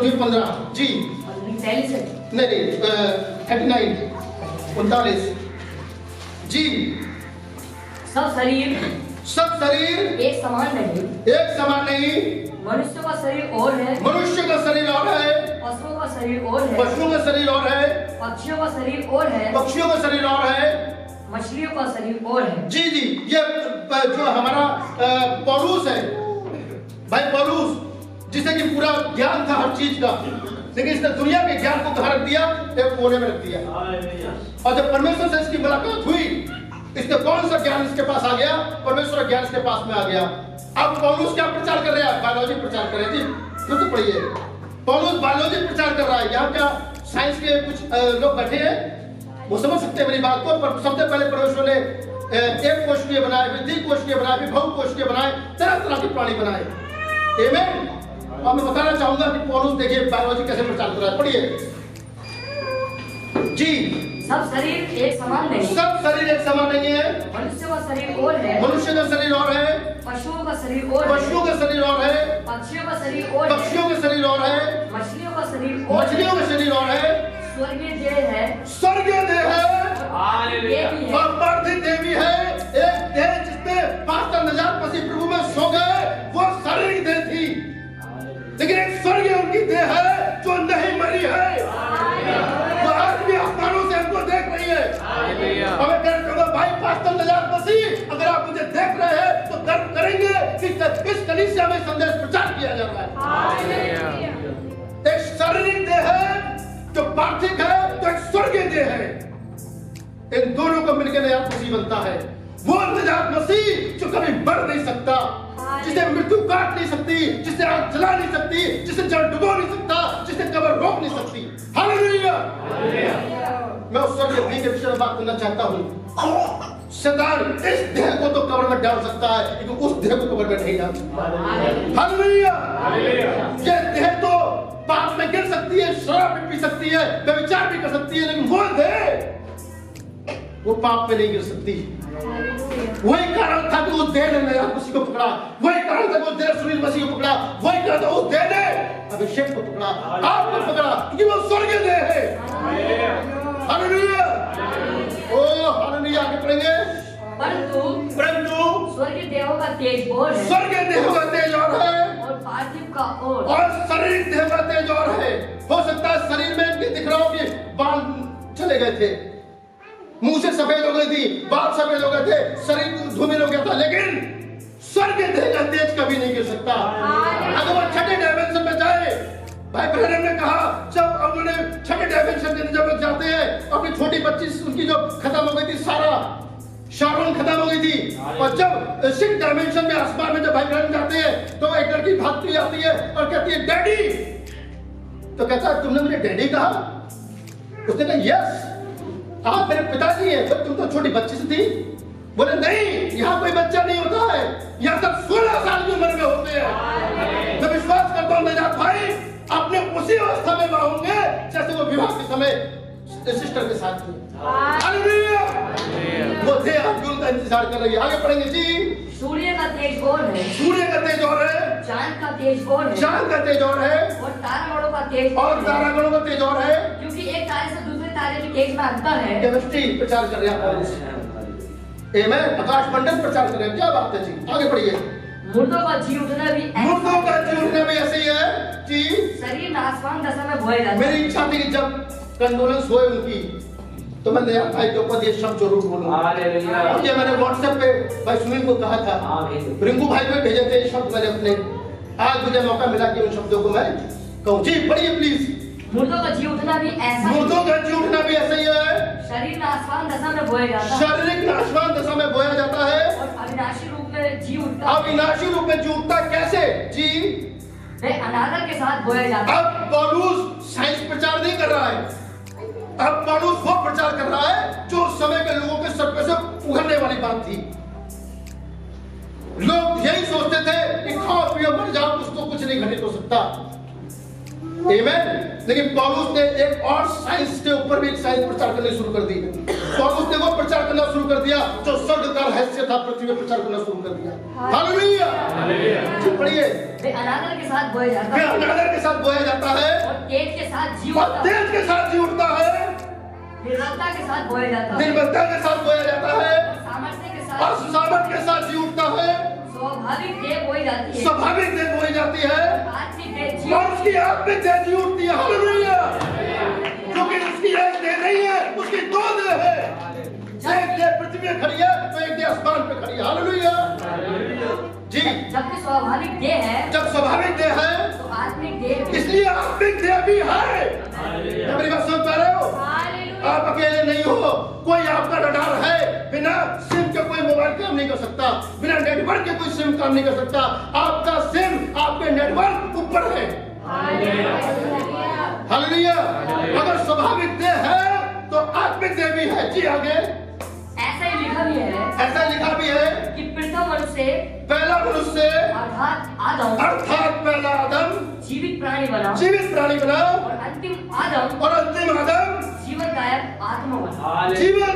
कोरिन्थियों 15 जी। नहीं 39 39 जी। सब शरीर एक समान नहीं। मनुष्य का शरीर और है, मनुष्य का शरीर और है, पशुओं का शरीर और है, पशुओं का शरीर और है, पक्षियों का शरीर और है, पक्षियों का शरीर और है, मछलियों का शरीर और है। जी जी। ये जो हमारा पौलुस है, भाई पौलुस, जिसे कि पूरा ज्ञान था हर चीज का, लेकिन इसने दुनिया के ज्ञान को कहाँ रख दिया? एक कोने में रख दिया। और जब परमेश्वर से इसकी मुलाकात हुई, इसके कौन सा ज्ञान इसके पास आ गया? परमेश्वर का ज्ञान इसके पास में आ गया। अब पौलुस क्या प्रचार कर रहे हैं? बायोलॉजी प्रचार कर रहे हैं। फिर से पढ़िए, पौलुस बायोलॉजी प्रचार कर रहा है। यहाँ क्या साइंस के कुछ लोग बैठे हैं, वो समझ सकते हैं मेरी बात को। पर सबसे पहले परमेश्वर ने एक कोशिकीय बनाए, फिर द्विकोशिकीय बनाए, फिर बहुकोशिकीय बनाए, तरह तरह के प्राणी बनाए। आमीन। अब मैं बताना चाहूंगा कि पौलुस देखिए बायोलॉजी कैसे प्रचार कर रहा है। पढ़िए जी। सब शरीर एक समान नहीं। सब शरीर एक समान नहीं है। मनुष्य का शरीर और है, मनुष्य का शरीर और है, पशुओं का शरीर और है, पशुओं का शरीर और है, पक्षियों का शरीर और है, पक्षियों का शरीर और है, मछलियों का शरीर और है, मछलियों का शरीर और है, स्वर्गीय देह है, स्वर्गीय देह है, हालेलुया, और पार्थिव देह भी है। एक देह जिसमें पास्टर नजात मसीह प्रभु में सो गए, वो शारीरिक देह थी, लेकिन एक स्वर्गीय उनकी देह है जो नहीं मरी है। वो आज भी आसमानों से हमको देख रही है। और मैं कहना चाहूंगा भाई पास्टर नजात मसीह, अगर आप मुझे देख रहे हैं तो गर्व करेंगे कि इस कलीसिया में संदेश प्रचार किया जा रहा है। एक शारीरिक देह है जो पार्थिव है, तो एक स्वर्गीय देह है। इन दोनों को मिलकर नजात मसीह बनता है। वो नजात मसीह जो कभी मर नहीं सकता, जिसे मृत्यु काट नहीं सकती, जिसे आग जला नहीं सकती, जिसे जल डुबो नहीं सकता, जिसे कब्र रोक नहीं सकती। हालेलुया। मैं उस स्वर्गीय देह के विषय में बात करना चाहता हूँ। शैतान इस देह को तो कब्र में डाल सकता है, लेकिन उस देह को कब्र में नहीं डाल सकता। हालेलुया। ये देह तो पाप में गिर सकती है, शराब भी पी सकती है, व्यभिचार भी कर सकती है, लेकिन वो देह वो पाप में नहीं गिर सकती। वही कारण था कि उस देह ने नजात मसीह को पकड़ा, वही कारण था कि उस देह ने सुनील मसीह को पकड़ा, वही कारण था उस देह ने अभिषेक को पकड़ा, आपको पकड़ा, क्योंकि वो स्वर्गीय देह है। हालेलुया। ओ हालेलुया। आगे पढ़ेंगे। परंतु स्वर्गीय देहों का तेज और है, स्वर्गीय देहों का तेज और है, और पार्थिव का और शरीर देह का तेज और है। हो सकता है शरीर में इनके दिख रहा हो कि बाल चले गए थे, मुंह से सफेद हो गई थी, बाल सफेद हो गए थे, शरीर धूमिल हो गया था, लेकिन स्वर्गीय देह का तेज कभी नहीं गिर सकता। अगर वो छठे डायमेंशन में जाए, भाई ब्रदर ने कहा जब उन्होंने छठे डायमेंशन के जब जाते हैं, अपनी छोटी बच्ची उनकी जो खत्म हो गई थी, शारोन खत्म हो गई थी, और जब सिक्स डायमेंशन में आसमान में जब भाई ब्रदर जाते हैं, तो एक लड़की भागती आती है और कहती है डैडी। तो कहता है तुमने मुझे डैडी कहा? उसने कहा यस, आप मेरे पिताजी हैं। तो तुम तो छोटी बच्ची से थी। बोले नहीं, यहाँ कोई बच्चा नहीं होता है, यहाँ तक 16 साल की उम्र में होते हैं। मैं विश्वास करता हूँ नजात भाई अपने उसी अवस्था में होंगे जैसे वो विवाह के समय सिस्टर के साथ थे। हालेलुया। वो थे आप उनका इंतजार कर रही है। आगे पढ़ेंगे जी। सूर्य का तेज और है, सूर्य का तेज और है, चांद का तेज और है, चांद का तेज और है, और तारागणों का तेज और तारागणों का तेज और है, क्योंकि एक तारे से दूसरे तारे के तेज में अंतर है। केमिस्ट्री प्रचार कर रहे हैं। आमीन। आकाश मंडल प्रचार कर रहे हैं। क्या बात है जी। आगे बढ़िए। मुर्दों का जी उठना भी मुर्दों का जी उठना भी ऐसे ही है जी। शरीर नाशवान दशा में बोया जाता है। मेरी इच्छा थी कि जब कंडोलेंस हुए उनकी, तो मैं नया भाई के ऊपर ये शब्द जरूर बोलूंगा। ये मैंने व्हाट्सएप पे भाई सुनील को कहा था, रिंकू भाई को भेजे थे ये शब्द मैंने अपने। आज मुझे मौका मिला कि उन शब्दों को मैं कहूँ। जी पढ़िए प्लीज। मुर्दों का जी उठना भी ऐसा, मुर्दों का जी उठना भी ऐसा ही है। शरीर नाशवान दशा में बोया जाता है, शारीरिक नाशवान दशा में बोया जाता है, और अविनाशी रूप में जी उठता है। अविनाशी रूप में जी उठता कैसे जी? वे अनादर के साथ बोया जाता है। अब पौलुस साइंस प्रचार नहीं कर रहा है, अब पौलुस वो प्रचार कर रहा है जो उस समय के लोगों के सर पे से उगलने वाली बात थी। लोग यही सोचते थे कि खाओ पियो मर जाओ, उसको कुछ नहीं घटित हो सकता। आमेन। लेकिन पौलुस ने एक और साइंस के ऊपर भी एक साइंस प्रचार करना शुरू कर दी। पौलुस ने वो प्रचार करना शुरू कर दिया जो स्वर्ग का रहस्य था, पृथ्वी में प्रचार करना शुरू कर दिया। Hallelujah, hallelujah. पढ़िए, वे अनादर के साथ बोया जाता वे है अनादर के साथ बोया जाता है और तेज के साथ जी और उठता है, तेज के साथ जी उठता है, निर्बलता के साथ बोया जाता है निर्बलता के साथ बोया जाता है सामर्थ्य के और साथ सामर्थ के साथ जी उठता है। स्वाभाविक देह बोई जाती है, स्वाभाविक देह बोई जाती है आत्मिक देह जी और उसकी आत्मिक देह जी उठती है। हालेलुया, क्योंकि उसकी एक देह नहीं है, उसकी दो देह है। एक देह पृथ्वी में खड़ी है तो एक देह आसमान पे खड़ी है। हालेलुया जी। जबकि स्वाभाविक देह है जब स्वाभाविक देह है तो आत्मिक देह भी इसलिए आत्मिक देह भी है। क्या मेरी बात समझ पा रहे हो? आप अकेले नहीं हो, कोई आपका रडार है। बिना सिम के कोई मोबाइल काम नहीं कर सकता, बिना नेटवर्क के कोई सिम काम नहीं कर सकता। आपका सिम आपके नेटवर्क ऊपर है। हालेलुया। अगर स्वाभाविक देह है तो आत्मिक देह भी है। जी आगे ऐसा ही लिखा भी है ऐसा लिखा भी है कि प्रथम मनुष्य पहला मनुष्य अर्थात आदम अर्थात पहला आदम जीवित प्राणी बना जीवित प्राणी बना और अंतिम आदम और अंतिम आदम जीवनदायक आत्मा बना। जीवन